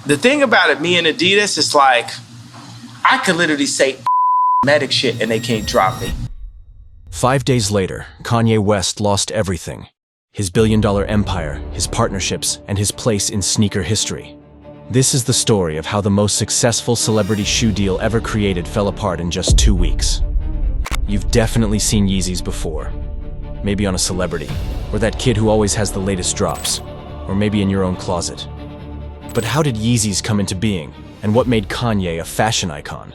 The thing about it, me and Adidas, it's like, I could literally say medic shit and they can't drop me. 5 days later, Kanye West lost everything. His billion-dollar empire, his partnerships, and his place in sneaker history. This is the story of how the most successful celebrity shoe deal ever created fell apart in just 2 weeks. You've definitely seen Yeezys before. Maybe on a celebrity, or that kid who always has the latest drops, or maybe in your own closet. But how did Yeezys come into being, and what made Kanye a fashion icon?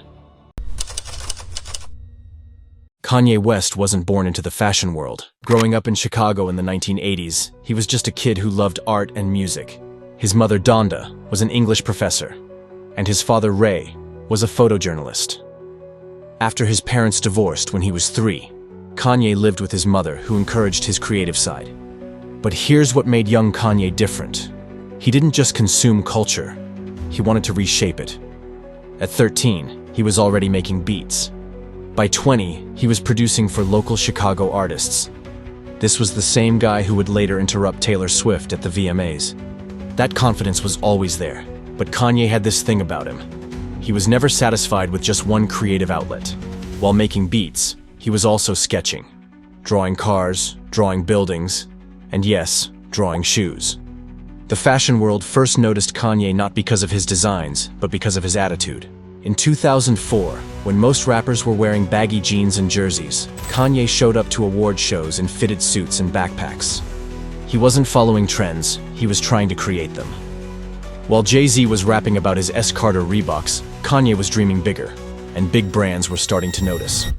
Kanye West wasn't born into the fashion world. Growing up in Chicago in the 1980s, he was just a kid who loved art and music. His mother, Donda, was an English professor, and his father, Ray, was a photojournalist. After his parents divorced when he was 3, Kanye lived with his mother, who encouraged his creative side. But here's what made young Kanye different. He didn't just consume culture, he wanted to reshape it. At 13, he was already making beats. By 20, he was producing for local Chicago artists. This was the same guy who would later interrupt Taylor Swift at the VMAs. That confidence was always there, but Kanye had this thing about him. He was never satisfied with just one creative outlet. While making beats, he was also sketching, drawing cars, drawing buildings, and yes, drawing shoes. The fashion world first noticed Kanye not because of his designs, but because of his attitude. In 2004, when most rappers were wearing baggy jeans and jerseys, Kanye showed up to award shows in fitted suits and backpacks. He wasn't following trends, he was trying to create them. While Jay-Z was rapping about his S. Carter Reeboks, Kanye was dreaming bigger, and big brands were starting to notice.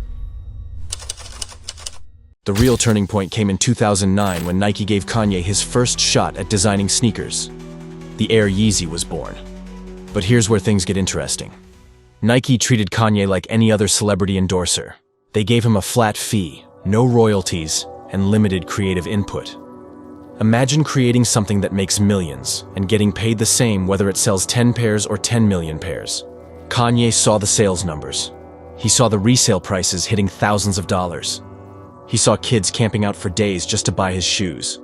The real turning point came in 2009 when Nike gave Kanye his first shot at designing sneakers. The Air Yeezy was born. But here's where things get interesting. Nike treated Kanye like any other celebrity endorser. They gave him a flat fee, no royalties, and limited creative input. Imagine creating something that makes millions and getting paid the same whether it sells 10 pairs or 10 million pairs. Kanye saw the sales numbers. He saw the resale prices hitting thousands of dollars. He saw kids camping out for days just to buy his shoes.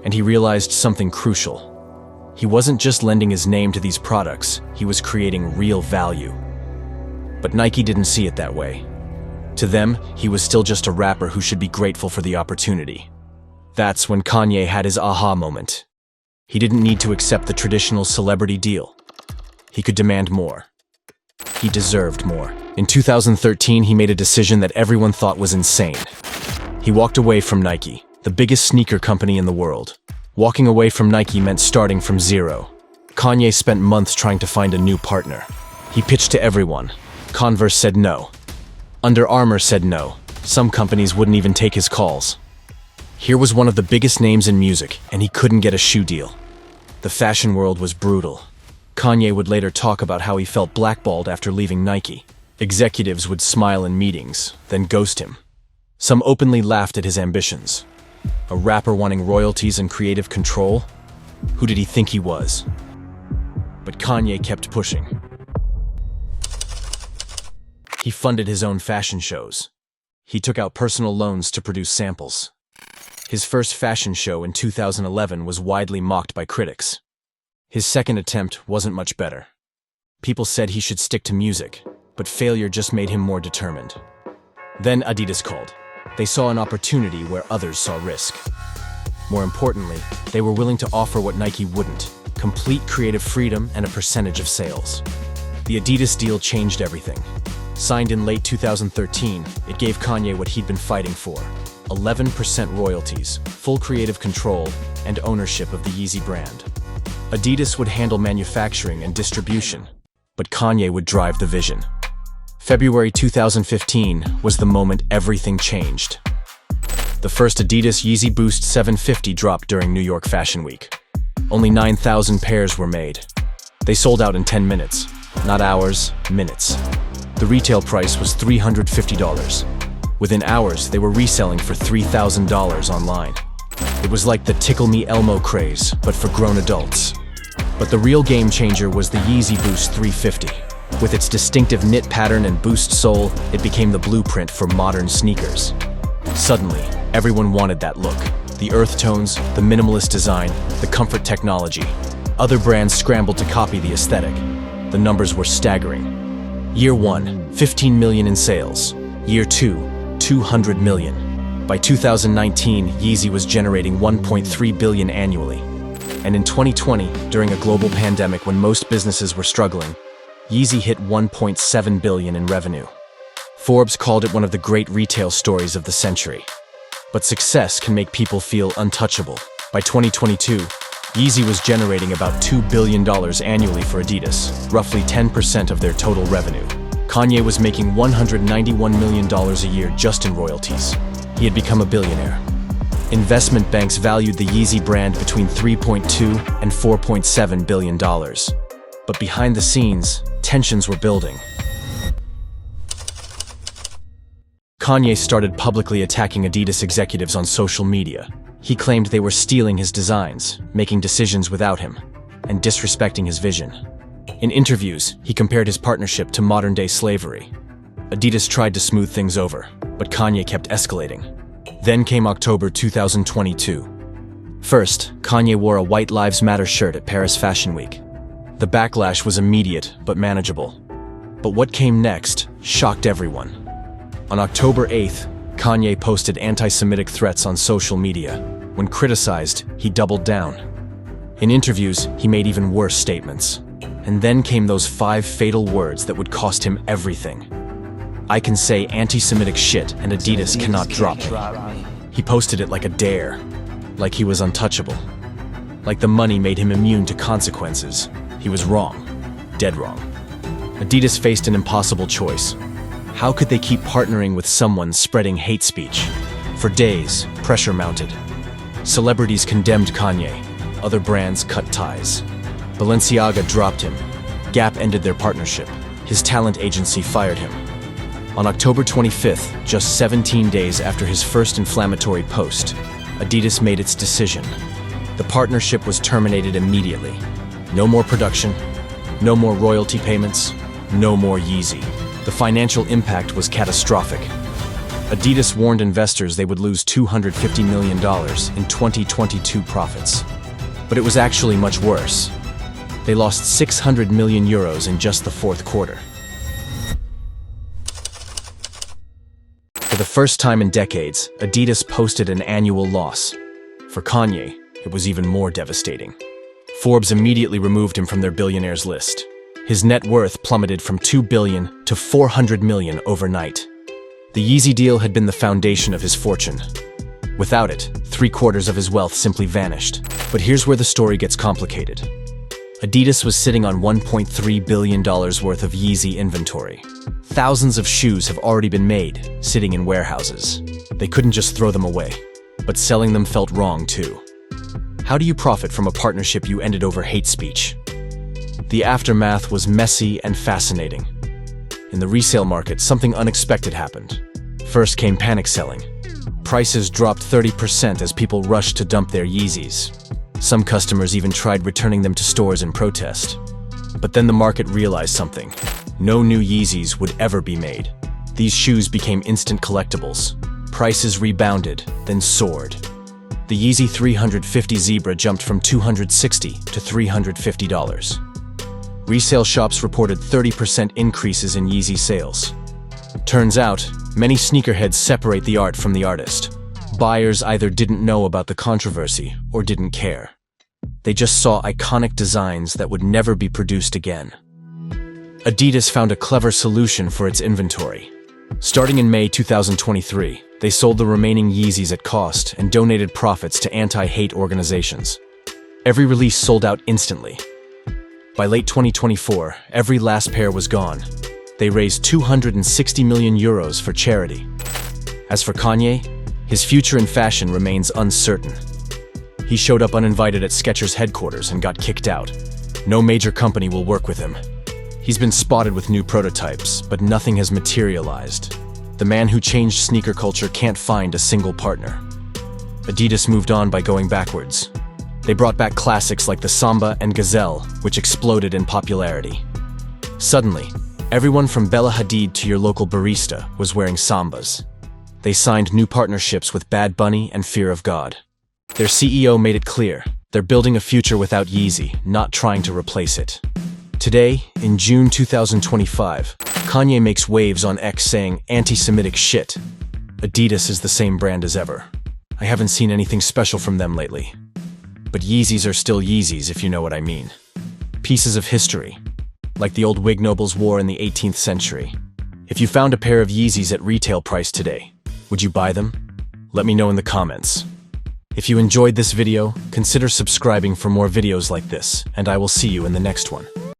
And he realized something crucial. He wasn't just lending his name to these products, he was creating real value. But Nike didn't see it that way. To them, he was still just a rapper who should be grateful for the opportunity. That's when Kanye had his aha moment. He didn't need to accept the traditional celebrity deal. He could demand more. He deserved more. In 2013, he made a decision that everyone thought was insane. He walked away from Nike, the biggest sneaker company in the world. Walking away from Nike meant starting from zero. Kanye spent months trying to find a new partner. He pitched to everyone. Converse said no. Under Armour said no. Some companies wouldn't even take his calls. Here was one of the biggest names in music, and he couldn't get a shoe deal. The fashion world was brutal. Kanye would later talk about how he felt blackballed after leaving Nike. Executives would smile in meetings, then ghost him. Some openly laughed at his ambitions. A rapper wanting royalties and creative control? Who did he think he was? But Kanye kept pushing. He funded his own fashion shows. He took out personal loans to produce samples. His first fashion show in 2011 was widely mocked by critics. His second attempt wasn't much better. People said he should stick to music, but failure just made him more determined. Then Adidas called. They saw an opportunity where others saw risk. More importantly, they were willing to offer what Nike wouldn't: complete creative freedom and a percentage of sales. The Adidas deal changed everything. Signed in late 2013, it gave Kanye what he'd been fighting for: 11% royalties, full creative control, and ownership of the Yeezy brand. Adidas would handle manufacturing and distribution, but Kanye would drive the vision. February 2015 was the moment everything changed. The first Adidas Yeezy Boost 750 dropped during New York Fashion Week. Only 9,000 pairs were made. They sold out in 10 minutes, not hours, minutes. The retail price was $350. Within hours, they were reselling for $3,000 online. It was like the Tickle Me Elmo craze, but for grown adults. But the real game changer was the Yeezy Boost 350. With its distinctive knit pattern and boost sole, it became the blueprint for modern sneakers. Suddenly, everyone wanted that look. The earth tones, the minimalist design, the comfort technology. Other brands scrambled to copy the aesthetic. The numbers were staggering. Year 1, 15 million in sales. Year 2, 200 million. By 2019, Yeezy was generating 1.3 billion annually. And in 2020, during a global pandemic when most businesses were struggling, Yeezy hit 1.7 billion in revenue. Forbes called it one of the great retail stories of the century. But success can make people feel untouchable. By 2022, Yeezy was generating about $2 billion annually for Adidas, roughly 10% of their total revenue. Kanye was making $191 million a year just in royalties. He had become a billionaire. Investment banks valued the Yeezy brand between $3.2 and $4.7 billion. But behind the scenes, tensions were building. Kanye started publicly attacking Adidas executives on social media. He claimed they were stealing his designs, making decisions without him, and disrespecting his vision. In interviews, he compared his partnership to modern-day slavery. Adidas tried to smooth things over, but Kanye kept escalating. Then came October 2022. First, Kanye wore a White Lives Matter shirt at Paris Fashion Week. The backlash was immediate but manageable. But what came next shocked everyone. On October 8th, Kanye posted anti-Semitic threats on social media. When criticized, he doubled down. In interviews, he made even worse statements. And then came those 5 fatal words that would cost him everything. "I can say anti-Semitic shit and Adidas cannot drop me." He posted it like a dare, like he was untouchable. Like the money made him immune to consequences. He was wrong, dead wrong. Adidas faced an impossible choice. How could they keep partnering with someone spreading hate speech? For days, pressure mounted. Celebrities condemned Kanye. Other brands cut ties. Balenciaga dropped him. Gap ended their partnership. His talent agency fired him. On October 25th, just 17 days after his first inflammatory post, Adidas made its decision. The partnership was terminated immediately. No more production, no more royalty payments, no more Yeezy. The financial impact was catastrophic. Adidas warned investors they would lose $250 million in 2022 profits. But it was actually much worse. They lost 600 million euros in just the fourth quarter. For the first time in decades, Adidas posted an annual loss. For Kanye, it was even more devastating. Forbes immediately removed him from their billionaires list. His net worth plummeted from $2 billion to $400 million overnight. The Yeezy deal had been the foundation of his fortune. Without it, 3/4 of his wealth simply vanished. But here's where the story gets complicated. Adidas was sitting on $1.3 billion worth of Yeezy inventory. Thousands of shoes have already been made, sitting in warehouses. They couldn't just throw them away, but selling them felt wrong too. How do you profit from a partnership you ended over hate speech? The aftermath was messy and fascinating. In the resale market, something unexpected happened. First came panic selling. Prices dropped 30% as people rushed to dump their Yeezys. Some customers even tried returning them to stores in protest. But then the market realized something. No new Yeezys would ever be made. These shoes became instant collectibles. Prices rebounded, then soared. The Yeezy 350 Zebra jumped from $260 to $350. Resale shops reported 30% increases in Yeezy sales. Turns out, many sneakerheads separate the art from the artist. Buyers either didn't know about the controversy or didn't care. They just saw iconic designs that would never be produced again. Adidas found a clever solution for its inventory. Starting in May 2023, they sold the remaining Yeezys at cost and donated profits to anti-hate organizations. Every release sold out instantly. By late 2024, every last pair was gone. They raised 260 million euros for charity. As for Kanye, his future in fashion remains uncertain. He showed up uninvited at Skechers headquarters and got kicked out. No major company will work with him. He's been spotted with new prototypes, but nothing has materialized. The man who changed sneaker culture can't find a single partner. Adidas moved on by going backwards. They brought back classics like the Samba and Gazelle, which exploded in popularity. Suddenly, everyone from Bella Hadid to your local barista was wearing Sambas. They signed new partnerships with Bad Bunny and Fear of God. Their CEO made it clear, They're building a future without Yeezy, not trying to replace it. Today, in June 2025, Kanye makes waves on X saying anti-Semitic shit. Adidas is the same brand as ever. I haven't seen anything special from them lately. But Yeezys are still Yeezys, if you know what I mean. Pieces of history, like the old wig nobles wore in the 18th century. If you found a pair of Yeezys at retail price today, would you buy them? Let me know in the comments. If you enjoyed this video, consider subscribing for more videos like this, and I will see you in the next one.